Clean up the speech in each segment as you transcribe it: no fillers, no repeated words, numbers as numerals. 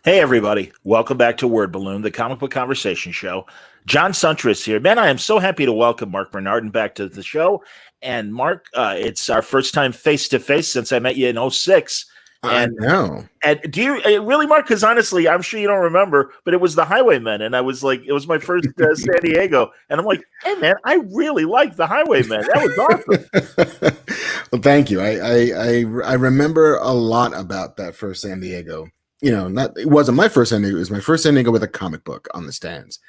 Hey, everybody. Welcome back to Word Balloon, the comic book conversation show. John Suntress here. Man, I am so happy to welcome Marc Bernardin back to the show. And Mark, it's our first time face to face since I met you in '06. I And know. and do you really, Mark? Because honestly, I'm sure you don't remember, but it was the Highwaymen, and I was like, it was my first San Diego, and I'm like, hey man, I really like the Highwaymen. That was awesome. Well, thank you. I remember a lot about that first San Diego. Not it wasn't my first San Diego. It was my first San Diego with a comic book on the stands,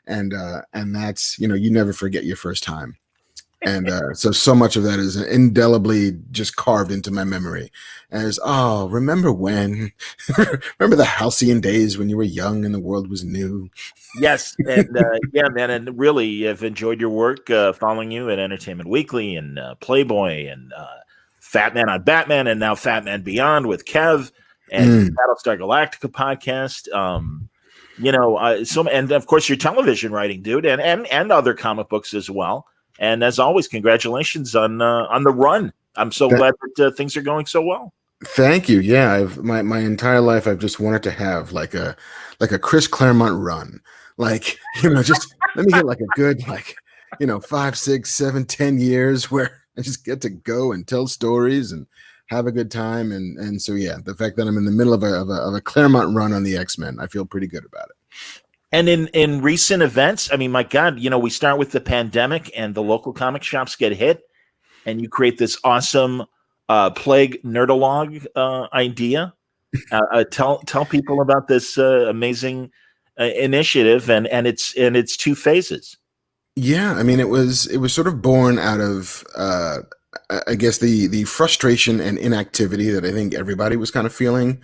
and that's you never forget your first time. And so much of that is indelibly just carved into my memory as, oh, remember when? Remember the halcyon days when you were young and the world was new? Yes, and yeah, man, and really, I've enjoyed your work following you at Entertainment Weekly and Playboy and Fat Man on Batman, and now Fat Man Beyond with Kev and Mm. Battlestar Galactica podcast. So and of course your television writing, dude, and other comic books as well. And as always, congratulations on the run. I'm so That, glad that things are going so well. Thank you. Yeah, I've my entire life I've just wanted to have like a Chris Claremont run. Like, just let me get like a good 5, 6, 7, 10 years where I just get to go and tell stories and have a good time. And so yeah, the fact that I'm in the middle of a Claremont run on the X-Men, I feel pretty good about it. And in recent events, I mean, my God, we start with the pandemic and the local comic shops get hit, and you create this awesome plague nerdologue idea. Tell people about this amazing initiative, and it's two phases. Yeah, I mean it was sort of born out of I guess the frustration and inactivity that I think everybody was kind of feeling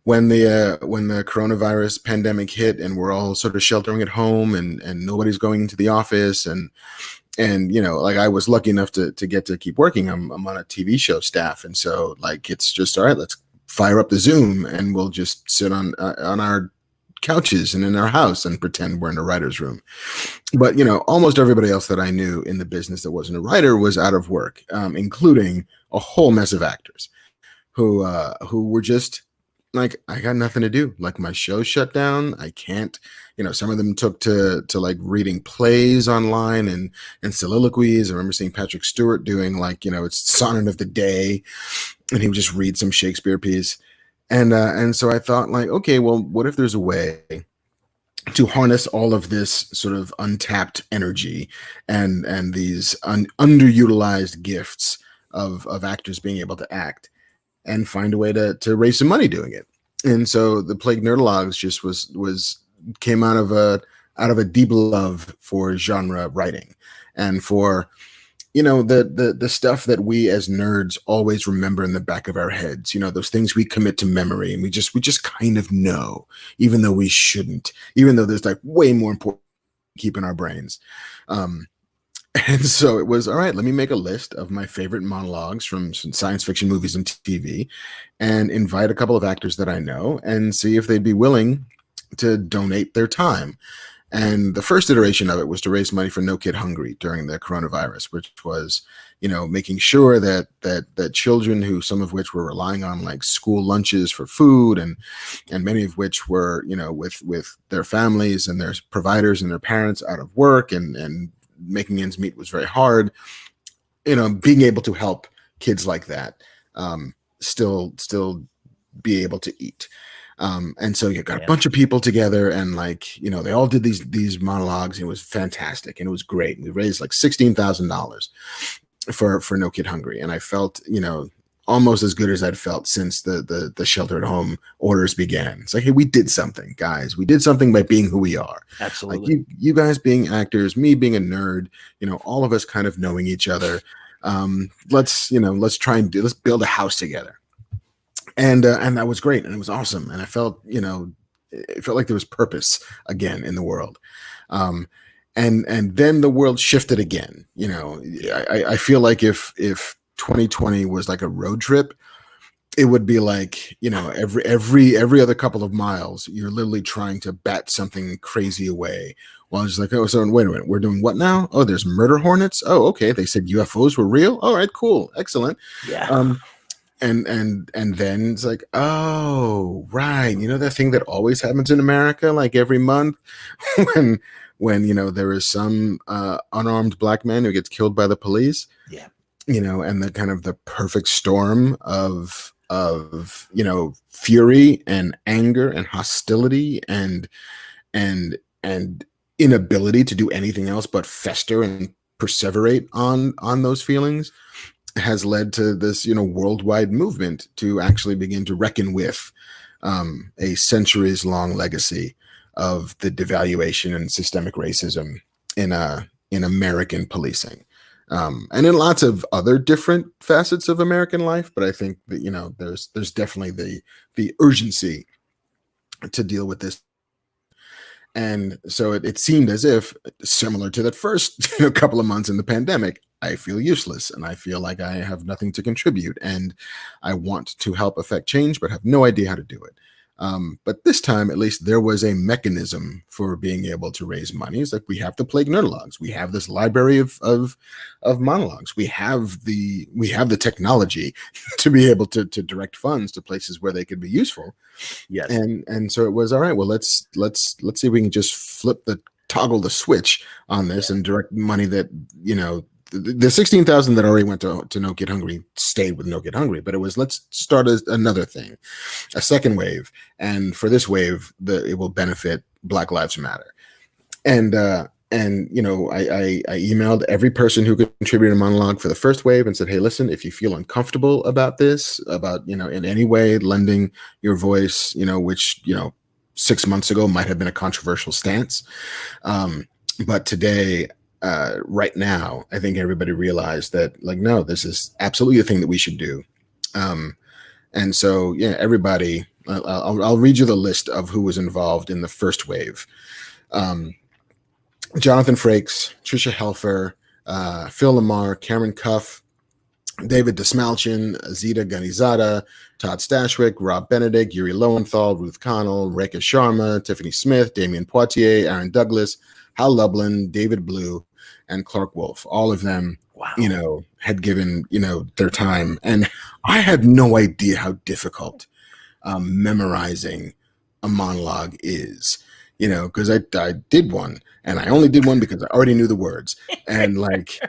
when the coronavirus pandemic hit and we're all sort of sheltering at home and nobody's going into the office and like I was lucky enough to get to keep working. I'm on a TV show staff, and so like it's just all right. Let's fire up the Zoom and we'll just sit on our couches and in our house and pretend we're in a writer's room. But almost everybody else that I knew in the business that wasn't a writer was out of work, including a whole mess of actors who were just like, I got nothing to do. Like my show shut down. I can't. Some of them took to like reading plays online and soliloquies. I remember seeing Patrick Stewart doing it's Sonnet of the Day, and he would just read some Shakespeare piece. And so I thought, like, okay, well, what if there's a way to harness all of this sort of untapped energy and these underutilized gifts of actors being able to act and find a way to raise some money doing it. And so the Plague Nerdologues just was came out of a deep love for genre writing and for the stuff that we as nerds always remember in the back of our heads, those things we commit to memory and we just kind of know, even though we shouldn't, even though there's like way more important to keep in our brains. And so it was, all right, let me make a list of my favorite monologues from some science fiction movies and TV and invite a couple of actors that I know and see if they'd be willing to donate their time. And the first iteration of it was to raise money for No Kid Hungry during the coronavirus, which was, making sure that children who some of which were relying on like school lunches for food and many of which were, with their families and their providers and their parents out of work and making ends meet was very hard. Being able to help kids like that still be able to eat. And so you got a bunch of people together and they all did these monologues. And it was fantastic and it was great. We raised like $16,000 for No Kid Hungry. And I felt, almost as good as I'd felt since the shelter at home orders began. It's like, hey, we did something, guys. We did something by being who we are. Absolutely. Like you guys being actors, me being a nerd, all of us kind of knowing each other. Let's build a house together. And that was great and it was awesome and I felt it felt like there was purpose again in the world, and then the world shifted again. I feel like if 2020 was like a road trip, it would be like every other couple of miles you're literally trying to bat something crazy away. Well, it's like, oh, so wait a minute, we're doing what now? Oh, there's murder hornets. Oh, okay, they said UFOs were real. All right, cool, excellent. Yeah. and then it's like, oh, right, that thing that always happens in America, like every month, when there is some unarmed black man who gets killed by the police. Yeah. And the kind of the perfect storm of fury and anger and hostility and inability to do anything else but fester and perseverate on those feelings has led to this worldwide movement to actually begin to reckon with a centuries long legacy of the devaluation and systemic racism in American policing, and in lots of other different facets of American life. But I think that there's definitely the urgency to deal with this. And so it seemed as if, similar to that first couple of months in the pandemic, I feel useless and I feel like I have nothing to contribute, and I want to help affect change, but have no idea how to do it. But this time, at least, there was a mechanism for being able to raise money. It's like, we have the Plague Nerdalogs. We have this library of monologues. We have the technology to be able to direct funds to places where they could be useful. Yes. And so it was, all right, well, let's see if we can just toggle the switch on this and direct money that, the 16,000 that already went to No Kid Hungry stayed with No Kid Hungry, but it was, let's start another thing, a second wave. And for this wave, it will benefit Black Lives Matter. And I emailed every person who could contribute a monologue for the first wave and said, hey, listen, if you feel uncomfortable about this, about, in any way lending your voice, which, 6 months ago might have been a controversial stance. But today, right now, I think everybody realized that, like, no, this is absolutely the thing that we should do. And so, yeah, everybody, I'll read you the list of who was involved in the first wave. Jonathan Frakes, Tricia Helfer, Phil Lamar, Cameron Cuff, David Desmalchin, Azita Ganizada, Todd Stashwick, Rob Benedict, Yuri Lowenthal, Ruth Connell, Rekha Sharma, Tiffany Smith, Damian Poitier, Aaron Douglas, Hal Lublin, David Blue, and Clark Wolf. All of them, wow, had given, their time. And I had no idea how difficult memorizing a monologue is, because I did one, and I only did one because I already knew the words. And like,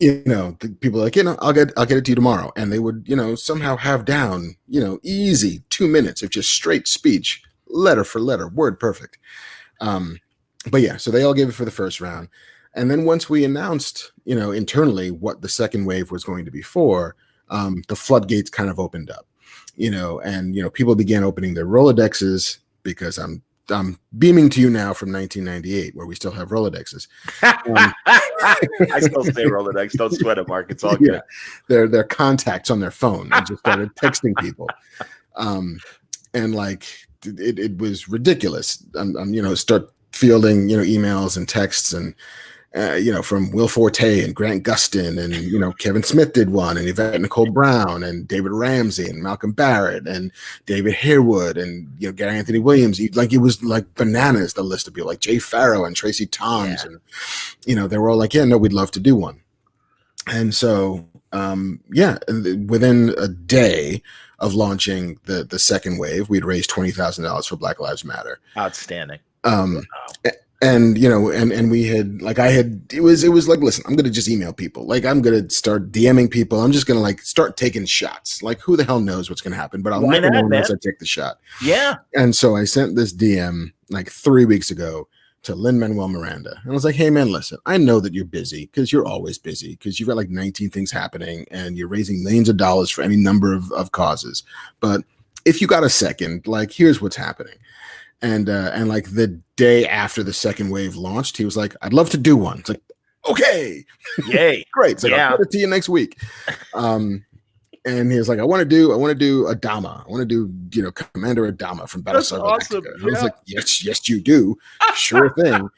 the people are like, I'll get it to you tomorrow. And they would, somehow have down, easy 2 minutes of just straight speech, letter for letter, word perfect. But yeah, so they all gave it for the first round. And then once we announced, internally what the second wave was going to be for, the floodgates kind of opened up, and, people began opening their Rolodexes, because I'm beaming to you now from 1998, where we still have Rolodexes. I still say Rolodex. Don't sweat it, Mark. It's all good. Yeah, their contacts on their phone. I just started texting people. And like, it was ridiculous. I'm start fielding, emails and texts, and from Will Forte and Grant Gustin, and Kevin Smith did one, and Yvette Nicole Brown, and David Ramsey, and Malcolm Barrett, and David Harewood, and Gary Anthony Williams. It was like bananas, the list of people, like Jay Farrow and Tracy Toms, and they were all like, yeah, no, we'd love to do one. And so within a day of launching the second wave, we'd raised $20,000 for Black Lives Matter. Outstanding. And we had, like, it was like, listen, I'm going to just email people. Like, I'm going to start DMing people. I'm just going to, like, start taking shots. Like, who the hell knows what's going to happen, but I'll never know unless I take the shot. Yeah. And so I sent this DM like 3 weeks ago to Lin-Manuel Miranda. And I was like, hey man, listen, I know that you're busy, because you're always busy, because you've got like 19 things happening and you're raising millions of dollars for any number of causes. But if you got a second, like, here's what's happening. And like the day after the second wave launched, he was like, I'd love to do one. It's like, okay, yay, great. It's like, I'll get it to you next week. And he was like, I want to do Adama. I want to do, Commander Adama from Battlestar Galactica. And I was like, yes, you do. Sure thing.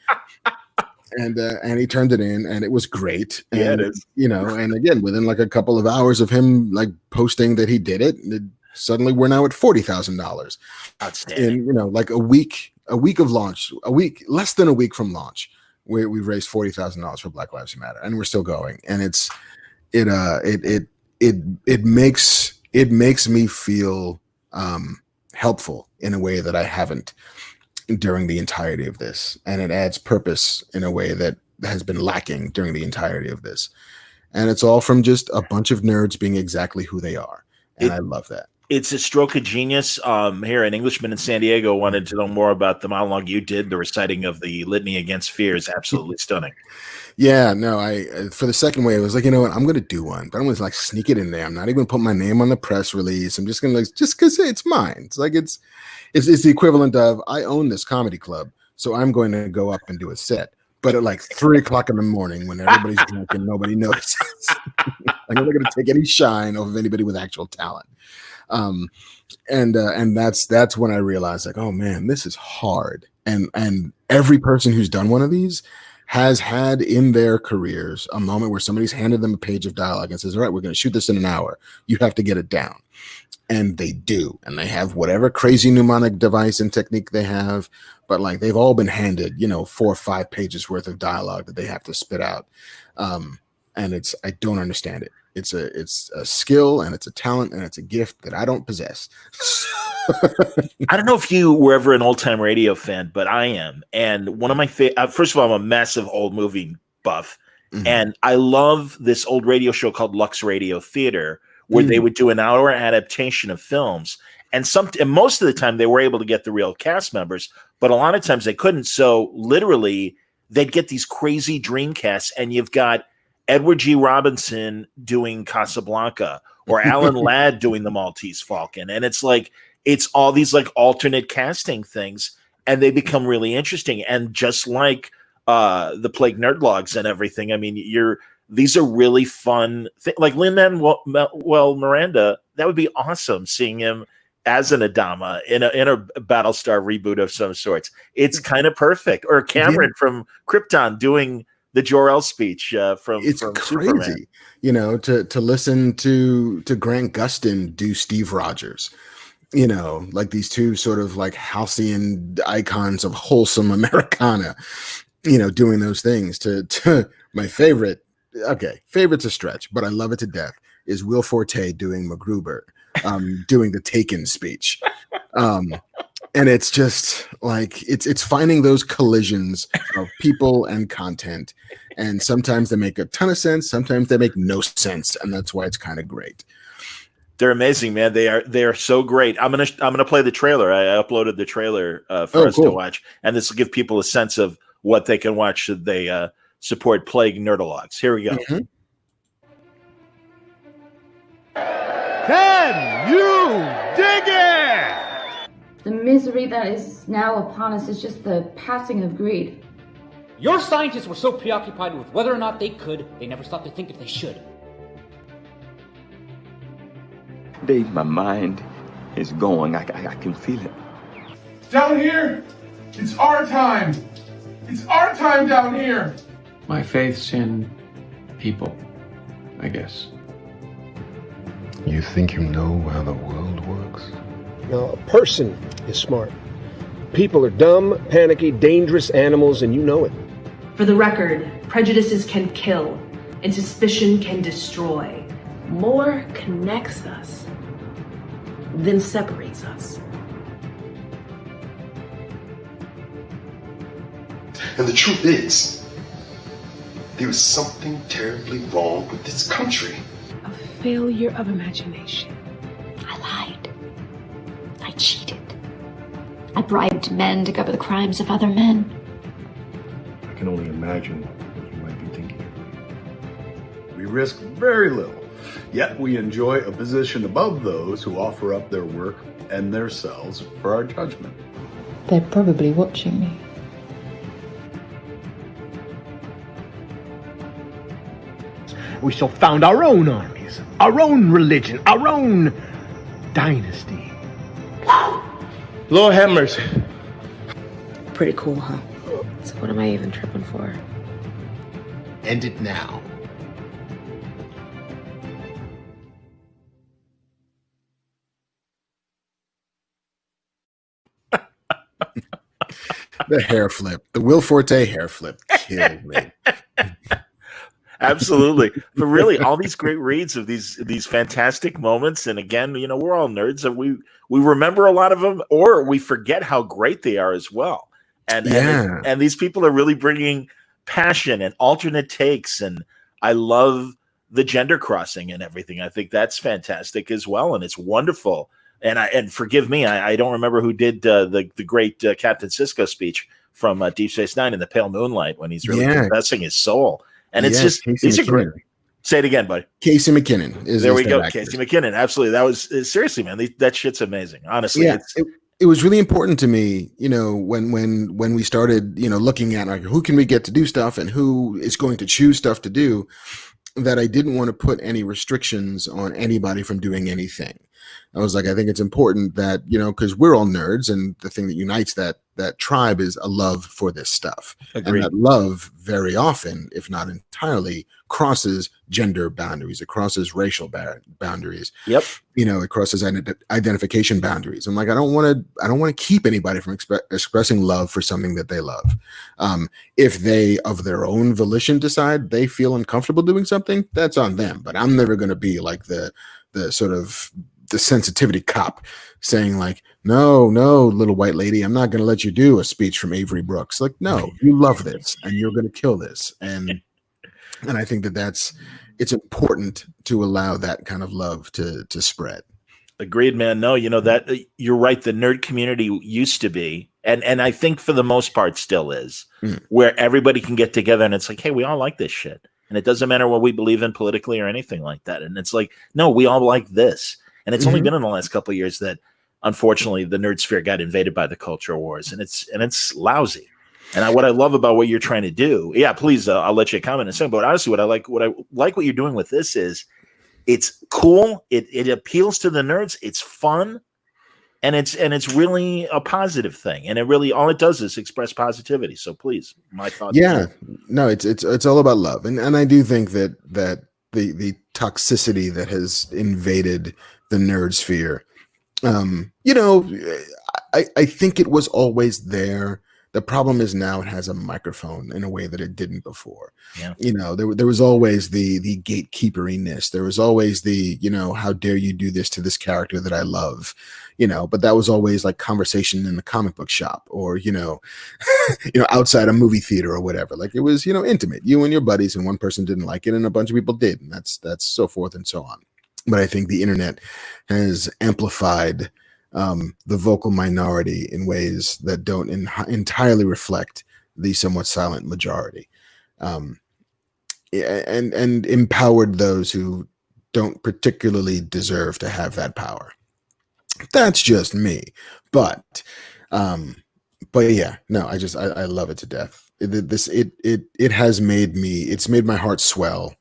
And he turned it in, and it was great. And, yeah, it is. And again, within like a couple of hours of him like posting that he did it, suddenly we're now at $40,000. Outstanding. In like a week of launch, less than a week from launch, we raised $40,000 for Black Lives Matter, and we're still going. And it makes it makes me feel helpful in a way that I haven't during the entirety of this. And it adds purpose in a way that has been lacking during the entirety of this. And it's all from just a bunch of nerds being exactly who they are. And I love that. It's a stroke of genius. Here, an Englishman in San Diego wanted to know more about the monologue you did. The reciting of the Litany Against Fear is absolutely stunning. Yeah, no, I for the second way, I was like, you know what, I'm going to do one, but I'm going to like sneak it in there. I'm not even put my name on the press release. I'm just going to like, just because it's mine. It's like, it's the equivalent of, I own this comedy club, so I'm going to go up and do a set. But at like 3:00 in the morning when everybody's drunk and nobody notices, I'm not going to take any shine off of anybody with actual talent. And that's when I realized, like, oh man, this is hard. And every person who's done one of these has had in their careers a moment where somebody's handed them a page of dialogue and says, all right, we're going to shoot this in an hour. You have to get it down. And they do. And they have whatever crazy mnemonic device and technique they have. But like, they've all been handed, 4 or 5 pages worth of dialogue that they have to spit out. And I don't understand it. It's a skill, and it's a talent, and it's a gift that I don't possess. I don't know if you were ever an old time radio fan, but I am. And one of my first of all, I'm a massive old movie buff, and I love this old radio show called Lux Radio Theater, where they would do an hour adaptation of films. And most of the time they were able to get the real cast members, but a lot of times they couldn't. So literally, they'd get these crazy dream casts, and you've got Edward G. Robinson doing Casablanca, or Alan Ladd doing The Maltese Falcon. And it's like, it's all these like alternate casting things, and they become really interesting. And just like the Plague Nerdlogs and everything, I mean, these are really fun things. Like Lin-Manuel Miranda, that would be awesome seeing him as an Adama in a Battlestar reboot of some sorts. It's kind of perfect. Or Cameron from Krypton doing the Jor-El speech from crazy, Superman. To listen to Grant Gustin do Steve Rogers, like these two sort of like halcyon icons of wholesome Americana, doing those things. To my favorite, favorite's a stretch, but I love it to death, is Will Forte doing MacGruber, doing the Taken speech. And it's just like, it's finding those collisions of people and content. And sometimes they make a ton of sense. Sometimes they make no sense. And that's why it's kind of great. They're amazing, man. They are so great. I'm gonna play the trailer. I uploaded the trailer for us to watch, and this will give people a sense of what they can watch should they support Plague Nerdalogs. Here we go. Can you dig it? The misery that is now upon us is just the passing of greed. Your scientists were so preoccupied with whether or not they could, they never stopped to think if they should. Dave, my mind is going. I can feel it. Down here, it's our time. It's our time down here. My faith's in people, I guess. You think you know how the world works? Now, a person is smart. People are dumb, panicky, dangerous animals, and you know it. For the record, prejudices can kill, and suspicion can destroy. More connects us than separates us. And the truth is, there is something terribly wrong with this country. A failure of imagination. I lied. I cheated. I bribed men to cover the crimes of other men. I can only imagine what you might be thinking. We risk very little, yet we enjoy a position above those who offer up their work and their selves for our judgment. They're probably watching me. We shall found our own armies, our own religion, our own dynasty. Lord have mercy. Pretty cool, huh? So what am I even tripping for? End it now. The hair flip, the Will Forte hair flip killed me. Absolutely. But really, all these great reads of these fantastic moments, and again, we're all nerds, and we remember a lot of them, or we forget how great they are as well. And these people are really bringing passion and alternate takes, and I love the gender crossing and everything. I think that's fantastic as well, and it's wonderful. And forgive me, I don't remember who did the great Captain Sisko speech from Deep Space Nine in the Pale Moonlight when he's really confessing his soul. And it's just these are great. Say it again, buddy. Casey McKinnon there we go. Casey McKinnon. Absolutely. That was seriously, man. That shit's amazing. Honestly, it was really important to me, when we started, looking at like who can we get to do stuff and who is going to choose stuff to do, that I didn't want to put any restrictions on anybody from doing anything. I was like, I think it's important that, because we're all nerds, and the thing that unites that tribe is a love for this stuff. Agreed. And that love very often, if not entirely, crosses gender boundaries. It crosses racial boundaries. Yep. It crosses identification boundaries. I'm like, I don't want to keep anybody from expressing love for something that they love. If they, of their own volition, decide they feel uncomfortable doing something, that's on them. But I'm never going to be like the sort of the sensitivity cop saying like, no, little white lady, I'm not going to let you do a speech from Avery Brooks. Like, no, you love this and you're going to kill this. And I think that it's important to allow that kind of love to spread. Agreed, man. No, that you're right. The nerd community used to be, and I think for the most part still is, where everybody can get together and it's like, hey, we all like this shit. And it doesn't matter what we believe in politically or anything like that. And it's like, no, we all like this. And it's only been in the last couple of years that, unfortunately, the nerd sphere got invaded by the culture wars, and it's lousy. And what I love about what you're trying to do, please, I'll let you comment in a second. But honestly, what I like what you're doing with this is, it's cool. It appeals to the nerds. It's fun, and it's really a positive thing. And it really all it does is express positivity. So please, my thoughts. Yeah, no, it's all about love, and I do think that the toxicity that has invaded the nerd sphere, I think it was always there. The problem is now it has a microphone in a way that it didn't before. Yeah. There was always the gatekeeperiness. There was always the, how dare you do this to this character that I love, but that was always like conversation in the comic book shop or, outside a movie theater or whatever. Like it was, intimate, you and your buddies, and one person didn't like it and a bunch of people did. And that's so forth and so on. But I think the internet has amplified the vocal minority in ways that don't entirely reflect the somewhat silent majority, and empowered those who don't particularly deserve to have that power. That's just me, but yeah, no, I love it to death. It has made it's made my heart swell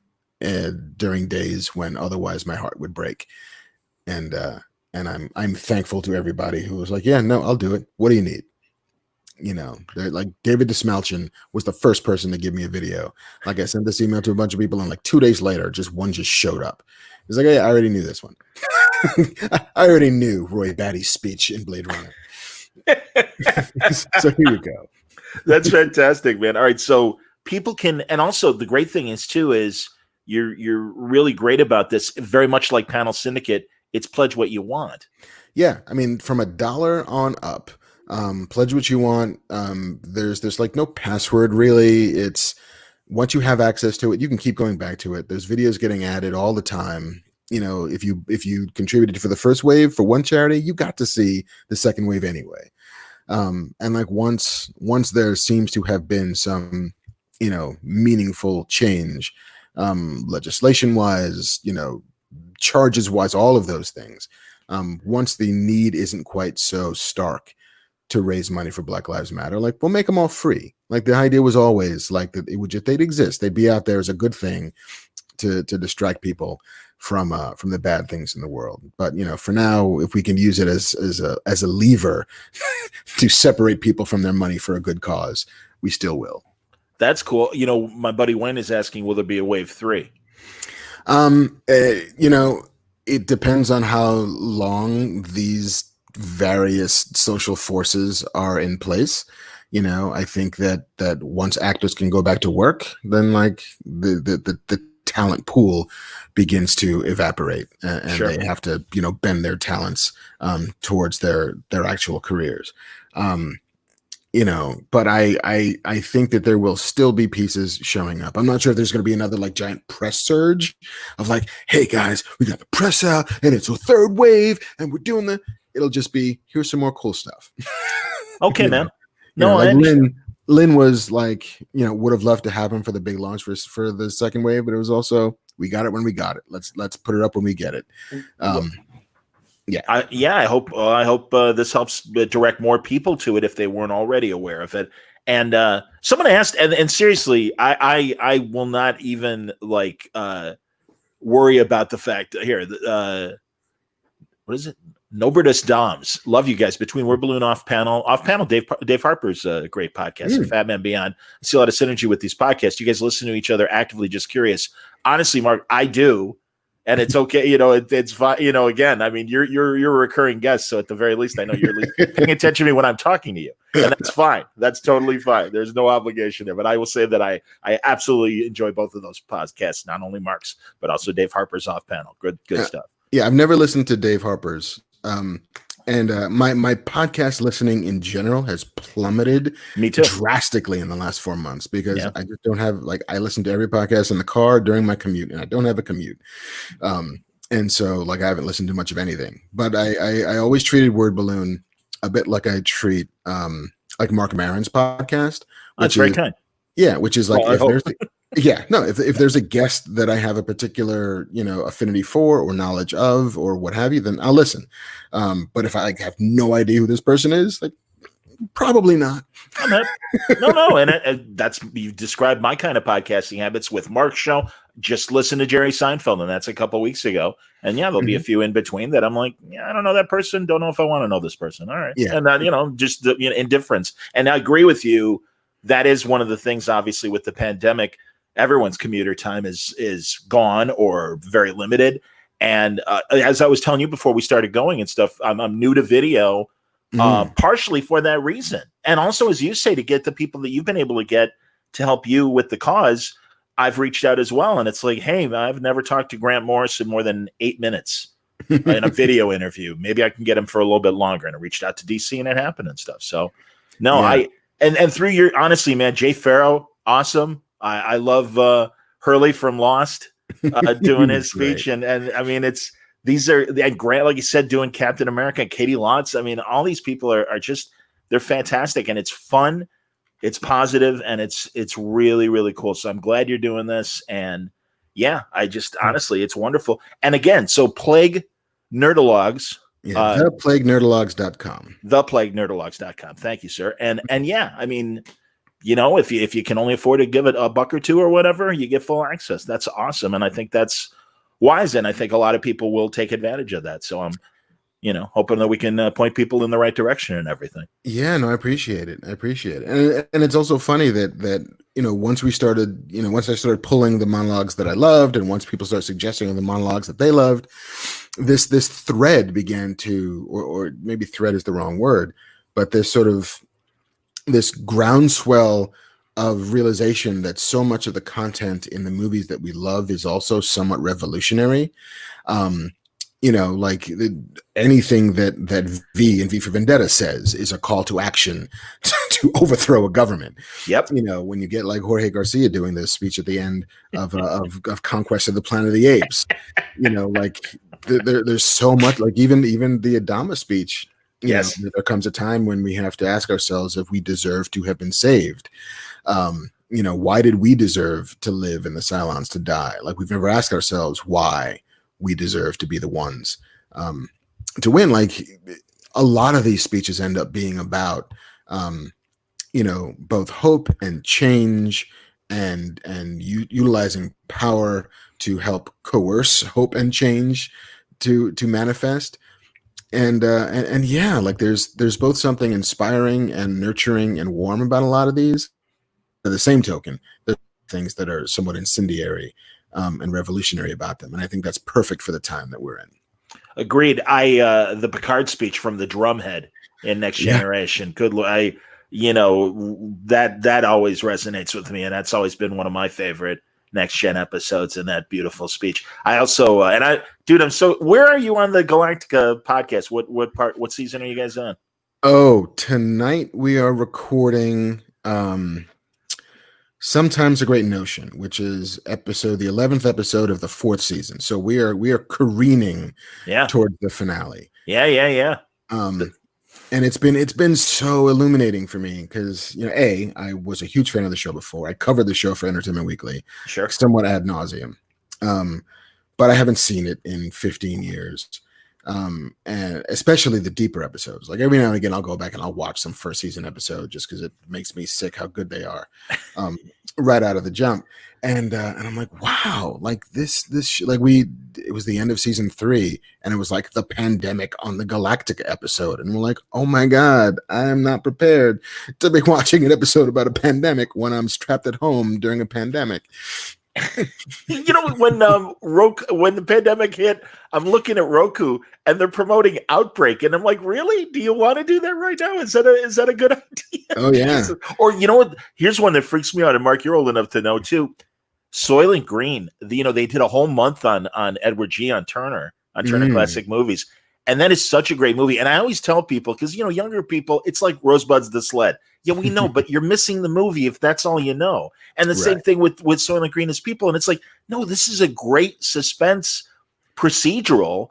during days when otherwise my heart would break, and I'm thankful to everybody who was like, yeah, no, I'll do it. What do you need? They're like, David Desmalchin was the first person to give me a video. Like I sent this email to a bunch of people, and like 2 days later, one just showed up. He's like, hey, I already knew this one. I already knew Roy Batty's speech in Blade Runner. So here you go. That's fantastic, man. All right, so people can, and also the great thing is too is you're really great about this. Very much like Panel Syndicate, it's pledge what you want. Yeah, I mean, from $1 on up, pledge what you want. There's like no password really. It's once you have access to it, you can keep going back to it. There's videos getting added all the time. If you contributed for the first wave for one charity, you got to see the second wave anyway. And like once there seems to have been some, meaningful change, legislation wise, charges wise, all of those things. Once the need isn't quite so stark to raise money for Black Lives Matter, like we'll make them all free. Like the idea was always like that they'd exist. They'd be out there as a good thing to distract people from the bad things in the world. But for now, if we can use it as a lever to separate people from their money for a good cause, we still will. That's cool. My buddy Wayne is asking, will there be a wave 3? It depends on how long these various social forces are in place. I think that once actors can go back to work, then like the talent pool begins to evaporate, and Sure. they have to bend their talents towards their actual careers. But I think that there will still be pieces showing up. I'm not sure if there's going to be another like giant press surge of like, hey guys, we got the press out and it's a third wave and we're doing it'll just be, here's some more cool stuff. Okay, man. Like Lynn was like, would have loved to have him for the big launch for the second wave, but it was also, we got it when we got it. Let's put it up when we get it. I hope this helps direct more people to it if they weren't already aware of it. And someone asked, and seriously, I will not even like worry about the fact here. What is it? Nobertus Doms. Love you guys. Between Word Balloon Off Panel, Dave Harper's a great podcast. And Fat Man Beyond. I see a lot of synergy with these podcasts. You guys listen to each other actively. Just curious. Honestly, Mark, I do. And it's okay, it's fine. Again, I mean, you're a recurring guest, so at the very least, I know you're at least paying attention to me when I'm talking to you, and that's fine. That's totally fine. There's no obligation there. But I will say that I absolutely enjoy both of those podcasts, not only Mark's, but also Dave Harper's Off Panel. Good stuff. Yeah, I've never listened to Dave Harper's. And my podcast listening in general has plummeted drastically in the last 4 months because I just don't have, I listen to every podcast in the car during my commute, and I don't have a commute. And so I haven't listened to much of anything, but I always treated Word Balloon a bit like I treat like Marc Maron's podcast. That's very kind. Yeah, which is like, if there's a guest that I have a particular, affinity for or knowledge of or what have you, then I'll listen. But if I have no idea who this person is, probably not. No. And that's, you described my kind of podcasting habits with Mark's show. Just listen to Jerry Seinfeld, and that's a couple weeks ago. And there'll be a few in between that I'm like, I don't know that person. Don't know if I want to know this person. All right. Yeah. And then, just the indifference. And I agree with you. That is one of the things, obviously, with the pandemic. Everyone's commuter time is gone or very limited. And as I was telling you before we started going and stuff, I'm new to video, partially for that reason. And also, as you say, to get the people that you've been able to get to help you with the cause, I've reached out as well. And it's like, hey, I've never talked to Grant Morris in more than 8 minutes in a video interview. Maybe I can get him for a little bit longer. And I reached out to DC and it happened and stuff. So, And through your, honestly, man, Jay Farrow, awesome. I love Hurley from Lost doing his speech. And I mean, and Grant, like you said, doing Captain America and Katie Lotz. I mean, all these people are just, they're fantastic, and it's fun. It's positive, and it's really, really cool. So I'm glad you're doing this. And I just, honestly, it's wonderful. And again, so Plague Nerdalogs. ThePlagueNerdalogs.com. ThePlagueNerdalogs.com. Thank you, sir. And I mean, if you can only afford to give it a buck or two or whatever, you get full access. That's awesome. And I think that's wise. And I think a lot of people will take advantage of that. So I'm, hoping that we can point people in the right direction and everything. Yeah, no, I appreciate it. And it's also funny that once I started pulling the monologues that I loved, and once people started suggesting the monologues that they loved, this thread began to, or maybe thread is the wrong word, but this groundswell of realization that so much of the content in the movies that we love is also somewhat revolutionary. Anything that V in V for Vendetta says is a call to action to overthrow a government. Yep. When you get like Jorge Garcia doing this speech at the end of Conquest of the Planet of the Apes, there's so much, like even the Adama speech. Yes. There comes a time when we have to ask ourselves if we deserve to have been saved. Why did we deserve to live and the Cylons to die? Like, we've never asked ourselves why we deserve to be the ones to win. Like, a lot of these speeches end up being about, both hope and change and utilizing power to help coerce hope and change to manifest. And there's both something inspiring and nurturing and warm about a lot of these. At the same token, there's things that are somewhat incendiary and revolutionary about them. And I think that's perfect for the time that we're in. Agreed. The Picard speech from the drumhead in Next Generation. Good. that always resonates with me, and that's always been one of my favorite Next Gen episodes. And that beautiful speech. I also where are you on the Galactica podcast? What season are you guys on? Oh, tonight we are recording Sometimes a Great Notion, which is the 11th episode of the 4th season. So we are careening toward the finale. Yeah. And it's been so illuminating for me because, I was a huge fan of the show before. I covered the show for Entertainment Weekly, sure, somewhat ad nauseum, but I haven't seen it in 15 years. And especially the deeper episodes. Like every now and again, I'll go back and I'll watch some first season episode just because it makes me sick how good they are, right out of the jump. And I'm like, wow, like it was the end of season 3, and it was like the pandemic on the Galactica episode, and we're like, oh my god, I am not prepared to be watching an episode about a pandemic when I'm trapped at home during a pandemic. When the pandemic hit, I'm looking at Roku and they're promoting Outbreak, and I'm like, really? Do you want to do that right now? Is that a good idea? Oh yeah. Or what? Here's one that freaks me out, and Mark, you're old enough to know too. Soylent Green. They did a whole month on Edward G. on Turner Classic Movies, and that is such a great movie. And I always tell people, because younger people, it's like Rosebud's the Sled. Yeah, we know, but you're missing the movie if that's all you know. And the same thing with Soylent Green as People. And it's like, no, this is a great suspense procedural.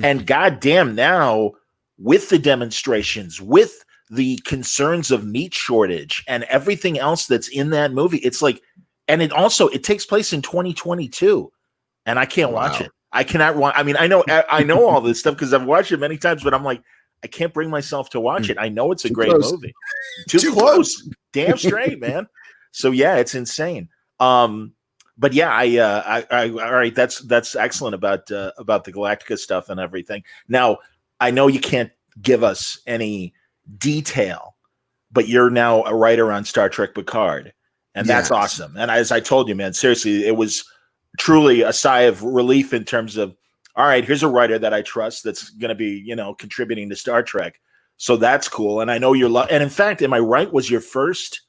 And goddamn, now with the demonstrations, with the concerns of meat shortage and everything else that's in that movie, it's like, and it takes place in 2022, and I can't watch it. I cannot watch. I mean, I know all this stuff because I've watched it many times, but I'm like, I can't bring myself to watch it. I know it's a great movie. Too close. Damn straight, man. So yeah, it's insane. But yeah, I all right. That's excellent about the Galactica stuff and everything. Now, I know you can't give us any detail, but you're now a writer on Star Trek Picard, and that's awesome. And as I told you, man, seriously, it was truly a sigh of relief in terms of, all right, here's a writer that I trust that's going to be, contributing to Star Trek. So that's cool. And I know and in fact, am I right? Was your first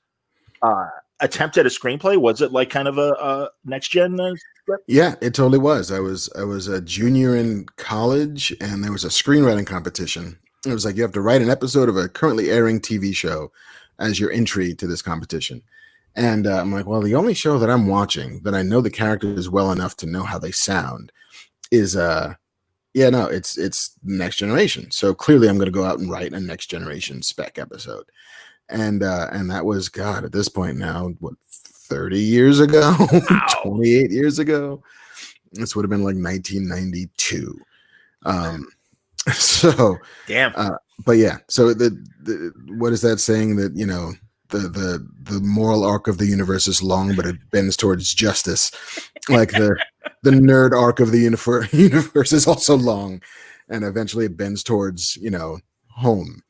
attempt at a screenplay? Was it like kind of a next gen script? Yeah, it totally was. I was a junior in college, and there was a screenwriting competition. It was like, you have to write an episode of a currently airing TV show as your entry to this competition. And I'm like, well, the only show that I'm watching that I know the characters well enough to know how they sound is it's Next Generation. So clearly I'm going to go out and write a Next Generation spec episode. And that was, God, at this point now, 30 years ago, wow. 28 years ago. This would have been like 1992. So damn. But yeah, so the what is that saying that, the moral arc of the universe is long, but it bends towards justice. Like the nerd arc of the universe is also long, and eventually it bends towards, home.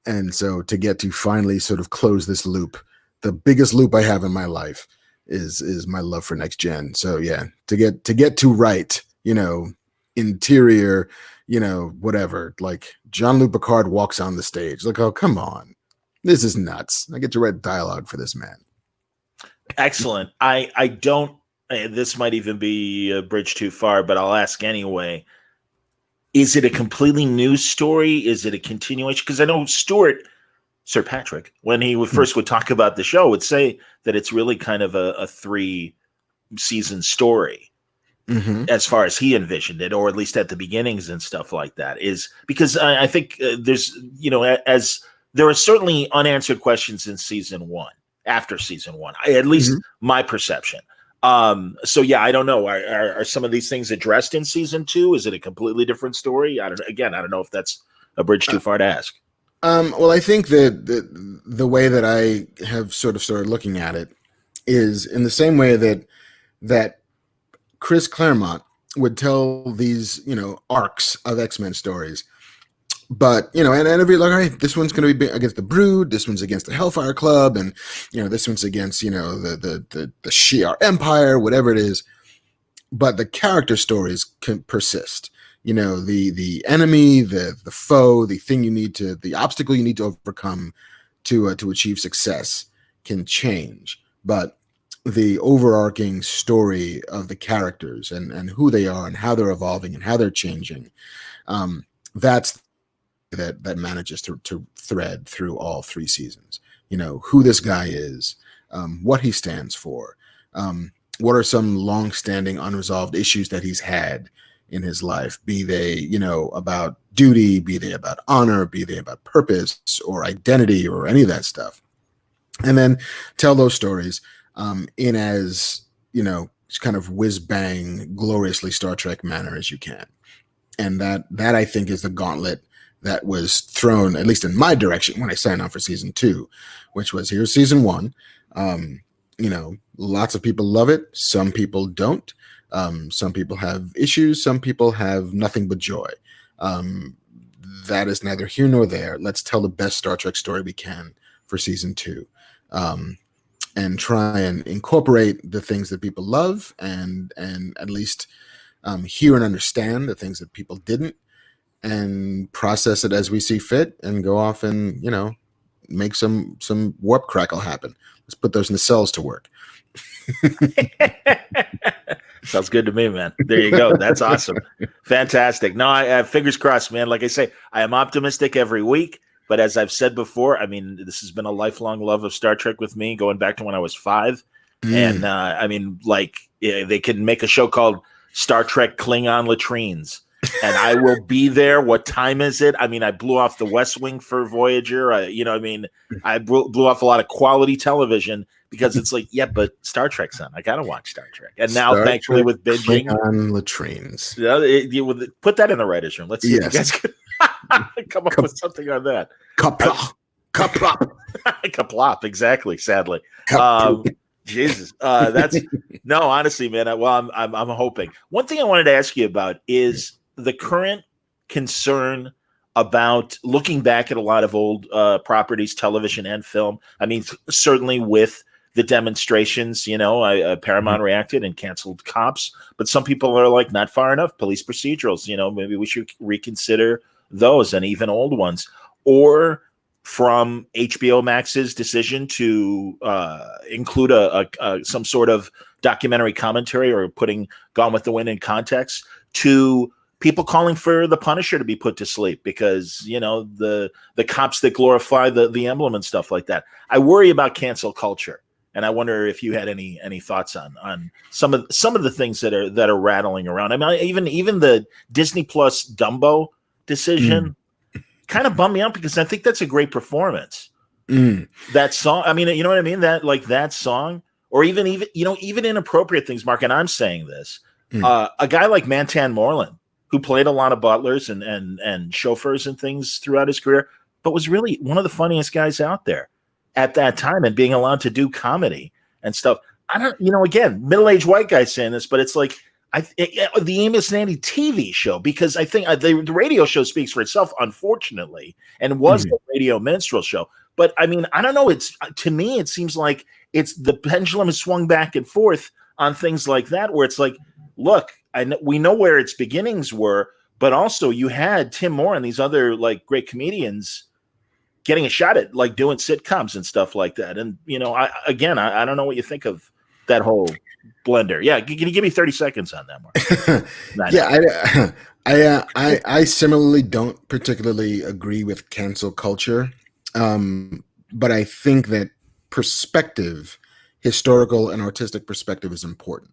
And so to get to finally sort of close this loop, the biggest loop I have in my life is my love for Next Gen. So yeah, to get to write, interior, whatever, like Jean-Luc Picard walks on the stage. Like, oh, come on. This is nuts. I get to write dialogue for this man. Excellent. I don't, this might even be a bridge too far, but I'll ask anyway. Is it a completely new story? Is it a continuation? Because I know Sir Patrick, when he first would talk about the show, would say that it's really kind of a 3-season story. Mm-hmm. As far as he envisioned it, or at least at the beginnings and stuff like that, is because I think there's, as there are certainly unanswered questions in season 1, after season 1, at least my perception. So yeah, I don't know. Are some of these things addressed in season 2? Is it a completely different story? I don't know if that's a bridge too far to ask. Well, I think that the way that I have sort of started looking at it is in the same way that Chris Claremont would tell these, arcs of X-Men stories. But, and everybody like, all right, this one's going to be against the Brood, this one's against the Hellfire Club, and, this one's against, the Shi'ar Empire, whatever it is. But the character stories can persist. The enemy, the foe, the obstacle you need to overcome to achieve success can change, but the overarching story of the characters and who they are and how they're evolving and how they're changing, that's that manages to thread through all 3 seasons. You know, who this guy is, what he stands for, what are some long-standing unresolved issues that he's had in his life, be they, you know, about duty, be they about honor, be they about purpose or identity or any of that stuff. And then tell those stories in as, you know, kind of whiz-bang, gloriously Star Trek manner as you can. And that I think is the gauntlet that was thrown, at least in my direction, when I signed on for season 2, which was, here's season 1. You know, lots of people love it. Some people don't. Some people have issues. Some people have nothing but joy. That is neither here nor there. Let's tell the best Star Trek story we can for season 2. And try and incorporate the things that people love and at least hear and understand the things that people didn't, and process it as we see fit and go off and, you know, make some warp crackle happen. Let's put those nacelles to work. Sounds good to me, man. There you go. That's awesome. Fantastic. No, I fingers crossed, man. Like I say, I am optimistic every week. But as I've said before, I mean, this has been a lifelong love of Star Trek with me, going back to when I was 5. And I mean, like, they could make a show called Star Trek Klingon Latrines, and I will be there. What time is it? I mean, I blew off the West Wing for Voyager. I blew off a lot of quality television because it's like, yeah, but Star Trek's on. I got to watch Star Trek. And now, Star thankfully, Trek with binging. Klingon Latrines. Put that in the writer's room. Let's see if you guys can come up with something on that. Kaplop. Kaplop, exactly, sadly. Jesus. That's no, honestly, man. I'm hoping. One thing I wanted to ask you about is the current concern about looking back at a lot of old properties, television and film. I mean, certainly with the demonstrations, you know, Paramount reacted and canceled Cops, but some people are like, not far enough. Police procedurals, you know, maybe we should reconsider those, and even old ones. Or from HBO Max's decision to include some sort of documentary commentary or putting Gone with the Wind in context, to people calling for the Punisher to be put to sleep because, you know, the cops that glorify the emblem and stuff like that. I worry about cancel culture, and I wonder if you had any thoughts on some of the things that are rattling around. I mean, even the Disney Plus Dumbo decision kind of bummed me out because I think that's a great performance. That song, I mean, you know what I mean? That song, or even inappropriate things, Mark, and I'm saying this, a guy like Mantan Moreland, who played a lot of butlers and chauffeurs and things throughout his career, but was really one of the funniest guys out there at that time, and being allowed to do comedy and stuff. I don't, you know, again, middle-aged white guy saying this, but it's like, the Amos and Andy TV show, because I think the radio show speaks for itself, unfortunately, and was a radio minstrel show. But I mean, I don't know. To me, it seems like it's the pendulum has swung back and forth on things like that, where it's like, look, we know where its beginnings were, but also you had Tim Moore and these other like great comedians getting a shot at like doing sitcoms and stuff like that. And you know, I don't know what you think of that whole blender. Yeah, can you give me 30 seconds on that, Mark? Yeah, I similarly don't particularly agree with cancel culture, but I think that perspective, historical and artistic perspective, is important.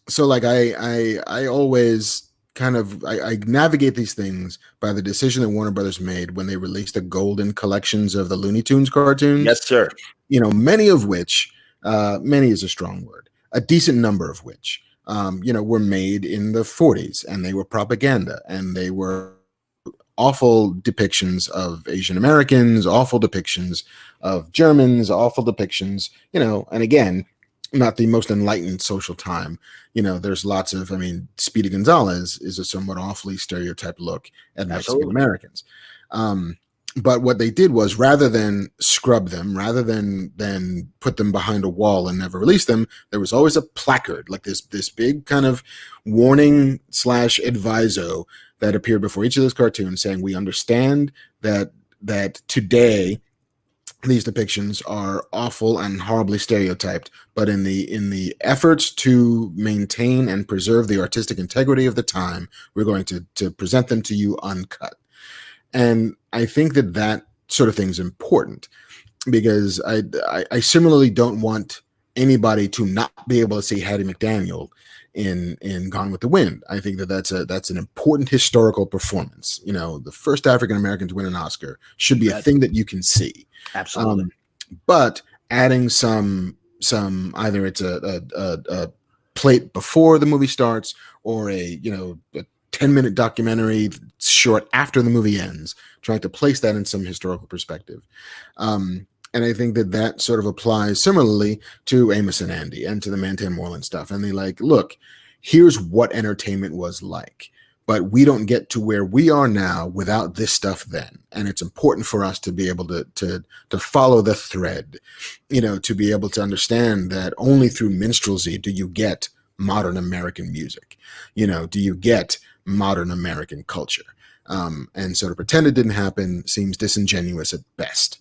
So like I always kind of I navigate these things by the decision that Warner Brothers made when they released the golden collections of the Looney Tunes cartoons. Yes, sir. You know, many of which, many is a strong word, a decent number of which, you know, were made in the 40s, and they were propaganda, and they were awful depictions of Asian Americans, awful depictions of Germans, awful depictions, you know, and again, not the most enlightened social time. You know, there's lots of, I mean, Speedy Gonzalez is a somewhat awfully stereotyped look at Mexican Americans. But what they did was, rather than scrub them, rather than put them behind a wall and never release them, there was always a placard, like this big kind of warning / adviso that appeared before each of those cartoons, saying, we understand that today these depictions are awful and horribly stereotyped, but in the efforts to maintain and preserve the artistic integrity of the time, we're going to present them to you uncut. And I think that sort of thing is important, because I similarly don't want anybody to not be able to see Hattie McDaniel in Gone with the Wind. I think that's an important historical performance. You know, the first African American to win an Oscar should be a thing that you can see. Absolutely. But adding some either it's a plate before the movie starts, or a 10-minute documentary short after the movie ends, trying to place that in some historical perspective. And I think that sort of applies similarly to Amos and Andy and to the Mantan Moreland stuff. And they like, look, here's what entertainment was like, but we don't get to where we are now without this stuff then. And it's important for us to be able to follow the thread, to be able to understand that only through minstrelsy do you get modern American music, do you get modern American culture. And so to pretend it didn't happen seems disingenuous at best.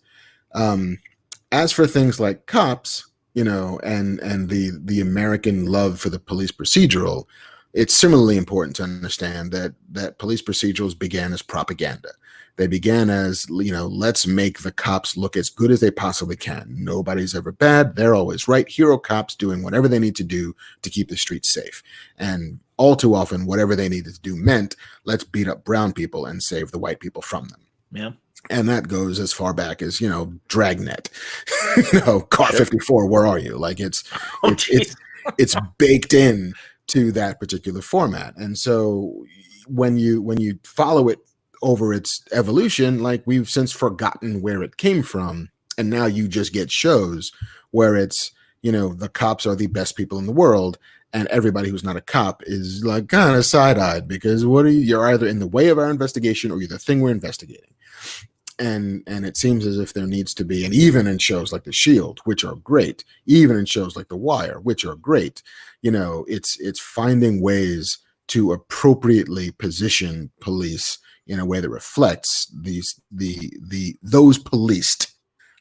As for things like Cops, and the American love for the police procedural, it's similarly important to understand that police procedurals began as propaganda. They began as, let's make the cops look as good as they possibly can. Nobody's ever bad. They're always right. Hero cops doing whatever they need to do to keep the streets safe. And all too often, whatever they needed to do meant, let's beat up brown people and save the white people from them. Yeah. And that goes as far back as, Dragnet, Car 54, where are you? Like it's baked in to that particular format. And so when you follow it over its evolution, like we've since forgotten where it came from. And now you just get shows where it's, the cops are the best people in the world. And everybody who's not a cop is like kind of side-eyed because you're either in the way of our investigation or you're the thing we're investigating. And it seems as if there needs to be, and even in shows like The Shield, which are great, even in shows like The Wire, which are great, it's finding ways to appropriately position police in a way that reflects those policed,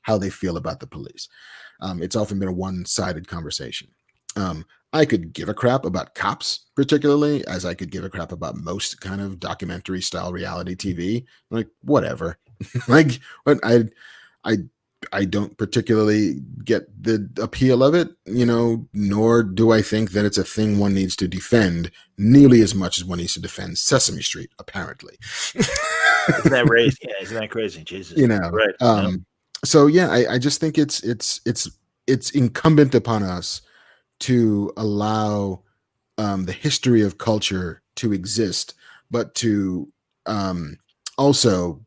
how they feel about the police. It's often been a one-sided conversation. I could give a crap about Cops, particularly, as I could give a crap about most kind of documentary style reality TV. Like, whatever. Like, but I don't particularly get the appeal of it, nor do I think that it's a thing one needs to defend nearly as much as one needs to defend Sesame Street, apparently. Isn't that crazy? Yeah, isn't that crazy? Jesus. Right. So yeah, I just think it's incumbent upon us to allow the history of culture to exist, but to also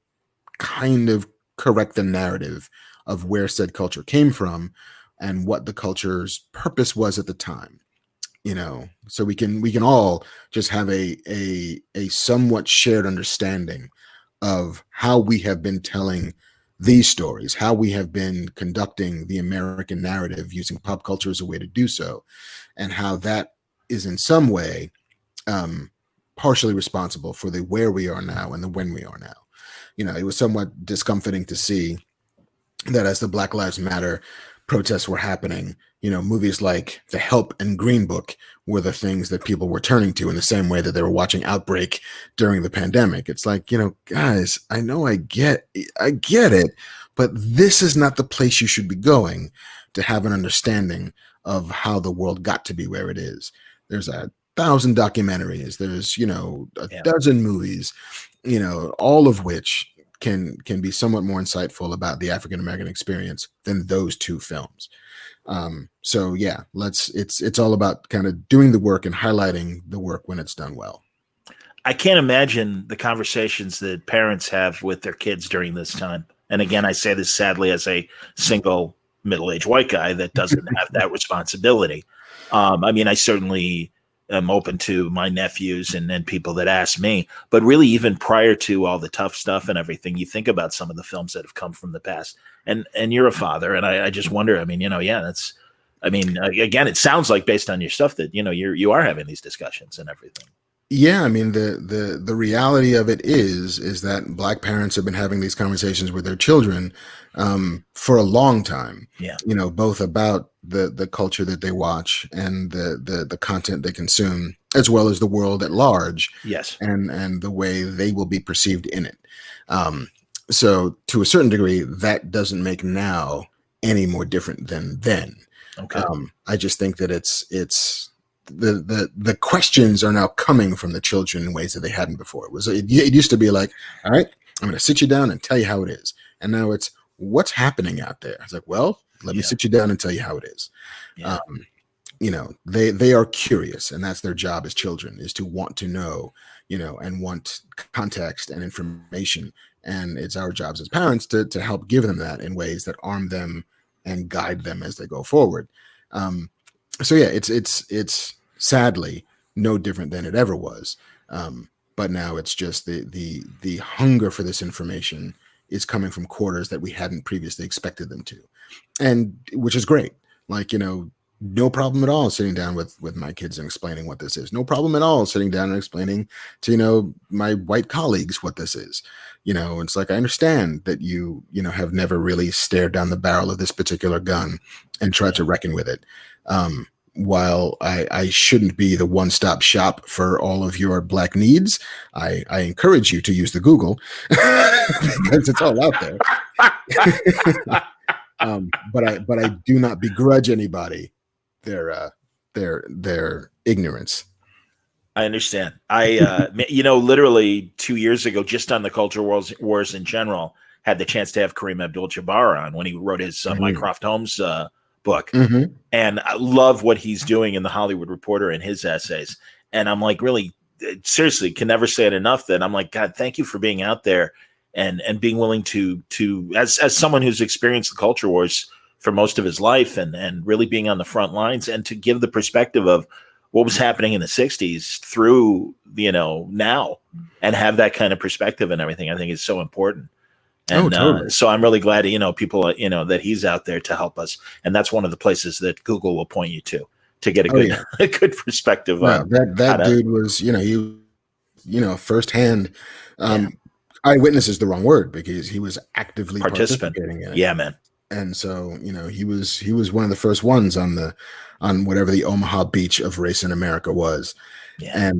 kind of correct the narrative of where said culture came from and what the culture's purpose was at the time. So we can all just have a somewhat shared understanding of how we have been telling these stories, how we have been conducting the American narrative using pop culture as a way to do so, and how that is in some way partially responsible for the where we are now and the when we are now. It was somewhat discomforting to see that as the Black Lives Matter protests were happening, movies like The Help and Green Book were the things that people were turning to in the same way that they were watching Outbreak during the pandemic. It's like, guys, I know I get it, but this is not the place you should be going to have an understanding of how the world got to be where it is. There's 1,000 documentaries. There's, a dozen movies, all of which can be somewhat more insightful about the African American experience than those two films. So yeah, it's all about kind of doing the work and highlighting the work when it's done well. I can't imagine the conversations that parents have with their kids during this time. And again, I say this sadly as a single middle-aged white guy that doesn't have that responsibility. I certainly am open to my nephews and people that ask me, but really even prior to all the tough stuff and everything, you think about some of the films that have come from the past, and you're a father. And I just wonder, again, it sounds like based on your stuff that, you are having these discussions and everything. Yeah, I mean the reality of it is that Black parents have been having these conversations with their children for a long time. Yeah. You know, both about the culture that they watch and the content they consume, as well as the world at large. Yes. And the way they will be perceived in it. So to a certain degree, that doesn't make now any more different than then. Okay. I just think that it's the questions are now coming from the children in ways that they hadn't before. It used to be like, all right, I'm going to sit you down and tell you how it is, and now it's what's happening out there. It's like, well, let me sit you down and tell you how it is. Yeah. You know, they are curious, and that's their job as children, is to want to know, you know, and want context and information. And it's our jobs as parents to help give them that in ways that arm them and guide them as they go forward. So yeah, it's sadly no different than it ever was. But now it's just the hunger for this information is coming from quarters that we hadn't previously expected them to, and which is great. Like, you know, no problem at all sitting down with my kids and explaining what this is. No problem at all sitting down and explaining to, you know, my white colleagues what this is. You know, it's like, I understand that you know, have never really stared down the barrel of this particular gun and tried to reckon with it. While I shouldn't be the one-stop shop for all of your Black needs, I encourage you to use the Google because it's all out there. But I do not begrudge anybody their ignorance. I understand. You know, literally 2 years ago, just on the culture wars in general, had the chance to have Kareem Abdul-Jabbar on when he wrote his Mycroft Holmes book. Mm-hmm. And I love what he's doing in the Hollywood Reporter and his essays. And I'm like, really, seriously, can never say it enough that I'm like, God, thank you for being out there and being willing to as someone who's experienced the culture wars for most of his life and really being on the front lines and to give the perspective of what was happening in the 60s through, you know, now, and have that kind of perspective and everything, I think is so important. And totally. So I'm really glad, you know, people, you know, that he's out there to help us. And that's one of the places that Google will point you to get a good, a good perspective. No, that dude was, you know, firsthand. Eyewitness is the wrong word because he was actively participating in it. Yeah, man. And so, you know, he was one of the first ones on whatever the Omaha Beach of race in America was. Yeah.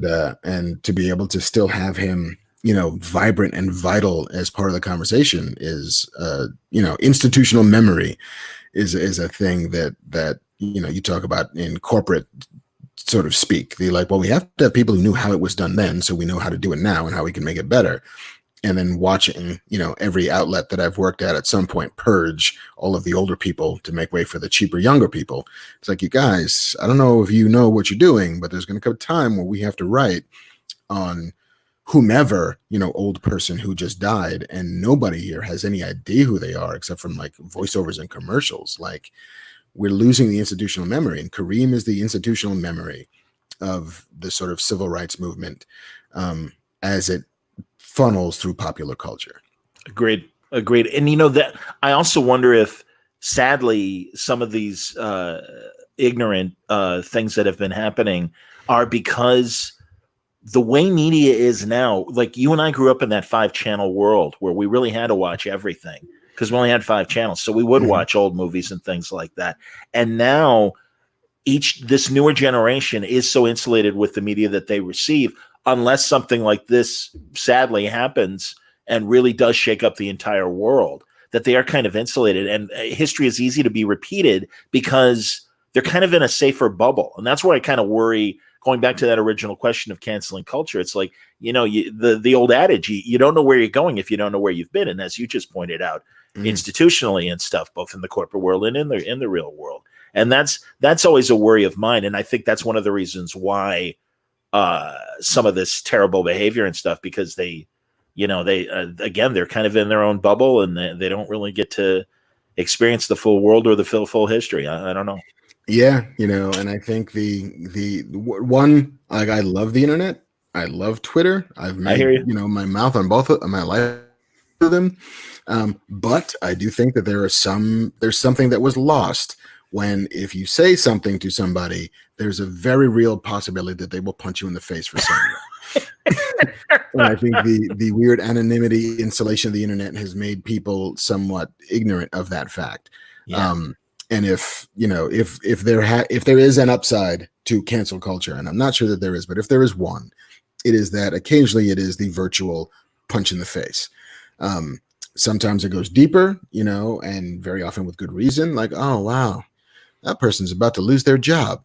And to be able to still have him, you know, vibrant and vital as part of the conversation is, you know, institutional memory is a thing that, you know, you talk about in corporate sort of speak. They're like, well, we have to have people who knew how it was done then, so we know how to do it now and how we can make it better. And then watching, you know, every outlet that I've worked at some point purge all of the older people to make way for the cheaper younger people. It's like, you guys, I don't know if you know what you're doing, but there's going to come a time where we have to write on whomever, you know, old person who just died, and nobody here has any idea who they are except from like voiceovers and commercials. Like, we're losing the institutional memory, and Kareem is the institutional memory of the sort of civil rights movement as it funnels through popular culture. Agreed. And you know, that I also wonder if, sadly, some of these ignorant things that have been happening are because the way media is now, like you and I grew up in that 5-channel world where we really had to watch everything because we only had 5 channels. So we would watch old movies and things like that. And now this newer generation is so insulated with the media that they receive, unless something like this sadly happens and really does shake up the entire world, that they are kind of insulated. And history is easy to be repeated because they're kind of in a safer bubble. And that's where I kind of worry, going back to that original question of canceling culture. It's like, you know, the old adage, you don't know where you're going if you don't know where you've been. And as you just pointed out, institutionally and stuff, both in the corporate world and in the real world. And that's always a worry of mine. And I think that's one of the reasons why some of this terrible behavior and stuff, because they, you know, again, they're kind of in their own bubble and they don't really get to experience the full world or the full history. I don't know. Yeah, you know, and I think the one, like, I love the internet. I love Twitter. I've made, you know, my mouth on both of my life of them. But I do think that there's something that was lost when if you say something to somebody, there's a very real possibility that they will punch you in the face for saying it. And I think the weird anonymity installation of the internet has made people somewhat ignorant of that fact. Yeah. And if there is an upside to cancel culture, and I'm not sure that there is, but if there is one, it is that occasionally it is the virtual punch in the face. Sometimes it goes deeper, and very often with good reason. Like, oh wow, that person's about to lose their job.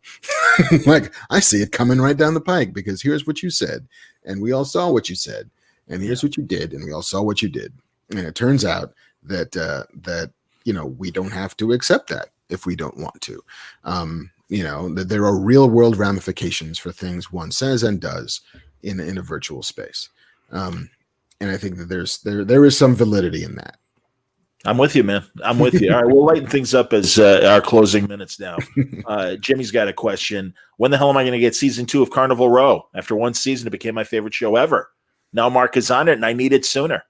Like, I see it coming right down the pike because here's what you said, and we all saw what you said, and here's what you did, and we all saw what you did. And it turns out that we don't have to accept that if we don't want to. That there are real world ramifications for things one says and does in a virtual space. And I think that there is some validity in that. I'm with you, man. I'm with you. All right, we'll lighten things up as our closing minutes now. Jimmy's got a question. When the hell am I going to get season 2 of Carnival Row? After one season, it became my favorite show ever. Now Mark is on it, and I need it sooner.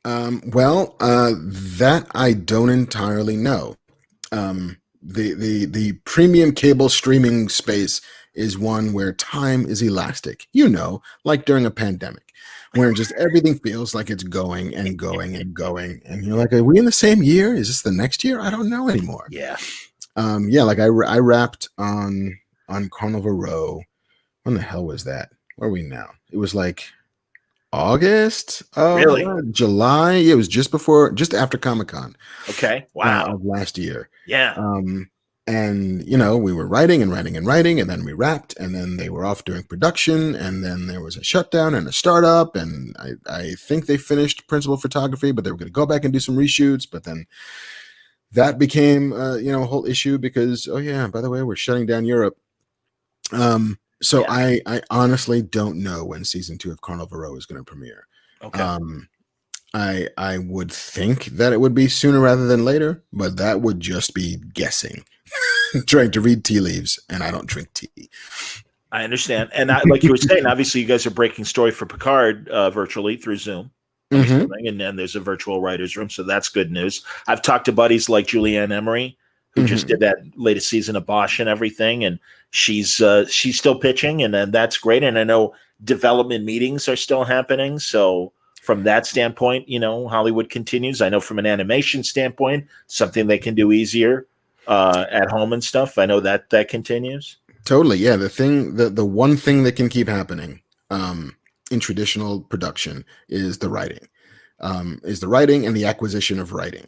That I don't entirely know. The premium cable streaming space is one where time is elastic, like during a pandemic, where just everything feels like it's going and going and going. And you're like, are we in the same year? Is this the next year? I don't know anymore. Yeah. Like I wrapped on Carnival Row. When the hell was that? Where are we now? It was like August of July. It was just after Comic-Con. Okay. Wow. Of last year. Yeah. And we were writing, and then we wrapped, and then they were off doing production, and then there was a shutdown and a startup, and I think they finished principal photography, but they were going to go back and do some reshoots, but then that became a whole issue because, oh yeah, by the way, we're shutting down Europe. So I honestly don't know when season 2 of Carnival Row is going to premiere. Okay. I would think that it would be sooner rather than later, but that would just be guessing. Trying to read tea leaves, and I don't drink tea. I understand. And like you were saying, obviously you guys are breaking story for Picard virtually through Zoom. Mm-hmm. And then there's a virtual writer's room, so that's good news. I've talked to buddies like Julianne Emery, who just did that latest season of Bosch and everything, and she's still pitching, and that's great. And I know development meetings are still happening, so from that standpoint, Hollywood continues. I know from an animation standpoint, something they can do easier at home and stuff. I know that continues. Totally. Yeah. The one thing that can keep happening in traditional production is the writing and the acquisition of writing.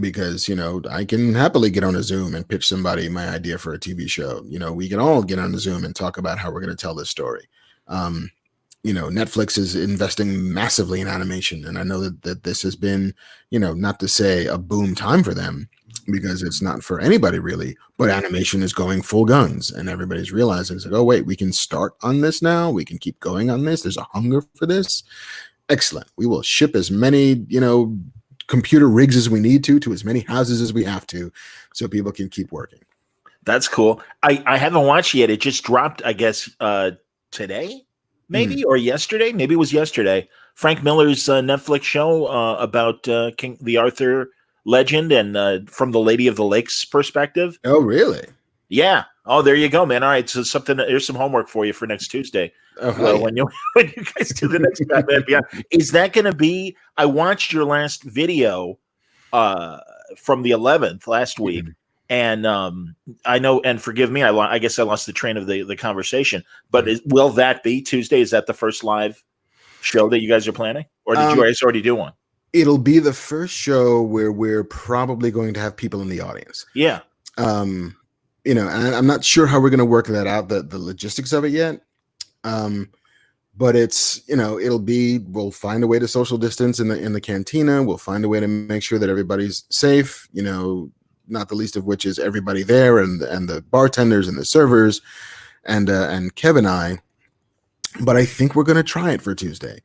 Because, I can happily get on a Zoom and pitch somebody my idea for a TV show. We can all get on a Zoom and talk about how we're going to tell this story. Netflix is investing massively in animation. And I know that this has been, not to say a boom time for them, because it's not for anybody really, but animation is going full guns, and everybody's realizing it's like, oh wait, we can start on this now. We can keep going on this. There's a hunger for this. Excellent. We will ship as many, computer rigs as we need to as many houses as we have to, so people can keep working. That's cool. I haven't watched it yet. It just dropped, I guess, today, maybe, or yesterday. Maybe it was yesterday. Frank Miller's Netflix show about King the Arthur legend and from the Lady of the Lakes perspective. Oh, really? Yeah. Oh, there you go, man. All right. So there's some homework for you for next Tuesday. When you guys do the next Batman Beyond. Is that going to be? I watched your last video from the 11th last week, and I know. And forgive me, I guess I lost the train of the conversation. But will that be Tuesday? Is that the first live show that you guys are planning, or did you guys already do one? It'll be the first show where we're probably going to have people in the audience. Yeah. And I'm not sure how we're going to work that out, the logistics of it yet. But it's, we'll find a way to social distance in the cantina. We'll find a way to make sure that everybody's safe, not the least of which is everybody there and the bartenders and the servers and Kev and I. But I think we're going to try it for Tuesday.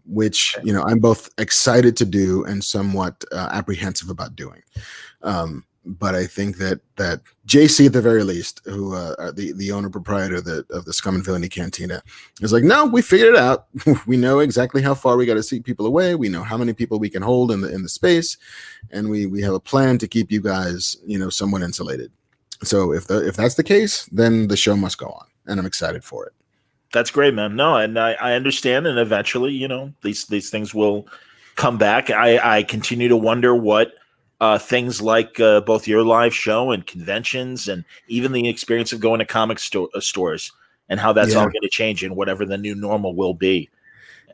Which, I'm both excited to do and somewhat apprehensive about doing. But I think that JC, at the very least, who the owner proprietor of the Scum and Villainy Cantina, is like, no, we figured it out. We know exactly how far we got to seat people away. We know how many people we can hold in the space, and we have a plan to keep you guys, somewhat insulated. So if that's the case, then the show must go on, and I'm excited for it. That's great, man. No, and I understand, and eventually, these things will come back. I continue to wonder what things like both your live show and conventions, and even the experience of going to comic stores, and how that's all going to change in whatever the new normal will be.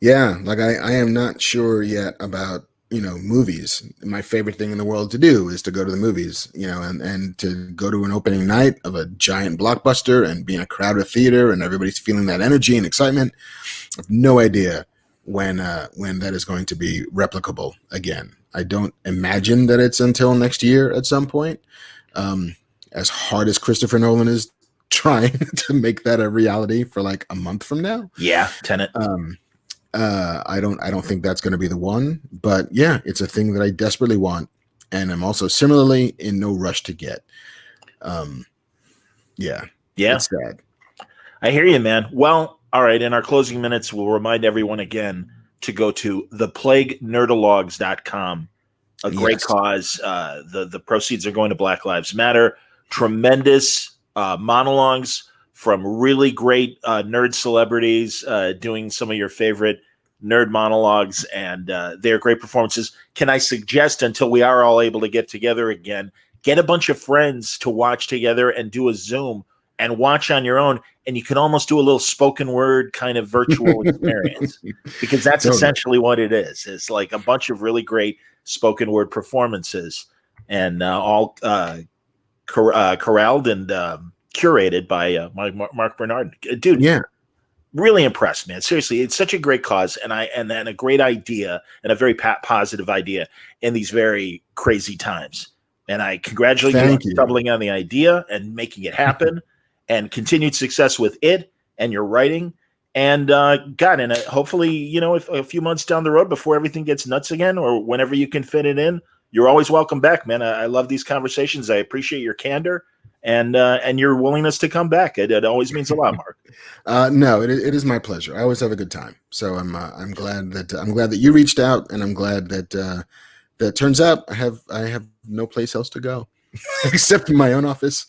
Yeah, like I am not sure yet about movies. My favorite thing in the world to do is to go to the movies, and to go to an opening night of a giant blockbuster and be in a crowded theater and everybody's feeling that energy and excitement. I have no idea when that is going to be replicable again. I don't imagine that it's until next year at some point. As hard as Christopher Nolan is trying to make that a reality for like a month from now. Yeah, Tenet. I don't think that's going to be the one, but yeah, it's a thing that I desperately want, and I'm also similarly in no rush to get. Yeah, it's sad. I hear you, man. Well, all right. In our closing minutes, we'll remind everyone again to go to theplaguenerdilogues.com. A great cause. The proceeds are going to Black Lives Matter. Tremendous monologues from really great nerd celebrities doing some of your favorite nerd monologues, and they're great performances. Can I suggest, until we are all able to get together again, get a bunch of friends to watch together and do a Zoom and watch on your own, and you can almost do a little spoken word kind of virtual experience, because that's essentially what it is. It's like a bunch of really great spoken word performances, and all corralled and curated by Marc Bernardin. Dude, really impressed, man. Seriously, it's such a great cause, and a great idea, and a very positive idea in these very crazy times. And I congratulate you on stumbling on the idea and making it happen, and continued success with it and your writing. And hopefully, if a few months down the road, before everything gets nuts again, or whenever you can fit it in, you're always welcome back, man. I love these conversations. I appreciate your candor and your willingness to come back. It always means a lot, Mark. No, it is my pleasure. I always have a good time. So I'm glad that you reached out, and I'm glad that turns out I have no place else to go except my own office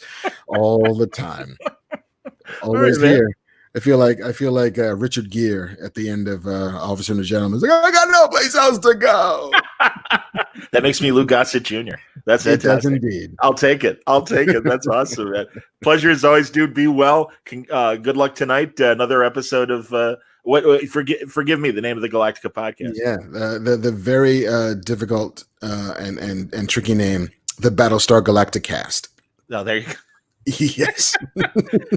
all the time. Always right, here. I feel like Richard Gere at the end of Officer and a Gentleman. Like, I got no place else to go. That makes me Lou Gossett Jr. That's fantastic. It does indeed. I'll take it. That's awesome, man. Pleasure as always, dude. Be well. Good luck tonight. Another episode of forgive me, the name of the Galactica podcast. Yeah, the very difficult and tricky name, the Battlestar Galacticast. Oh, there you go. Yes.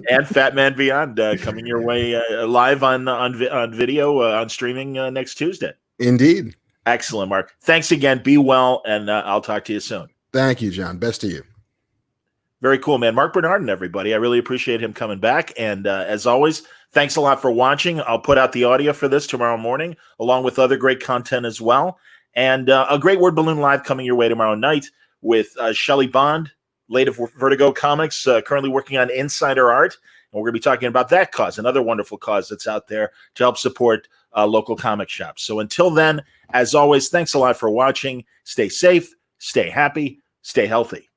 And Fat Man Beyond coming your way live on video on streaming next Tuesday. Indeed. Excellent, Mark. Thanks again. Be well, and I'll talk to you soon. Thank you, John. Best to you. Very cool, man. Marc Bernardin, everybody. I really appreciate him coming back. And as always, thanks a lot for watching. I'll put out the audio for this tomorrow morning, along with other great content as well. And a great Word Balloon Live coming your way tomorrow night with Shelley Bond, late of Vertigo Comics, currently working on Insider Art. And we're going to be talking about that cause, another wonderful cause that's out there to help support local comic shops. So until then, as always, thanks a lot for watching. Stay safe, stay happy, stay healthy.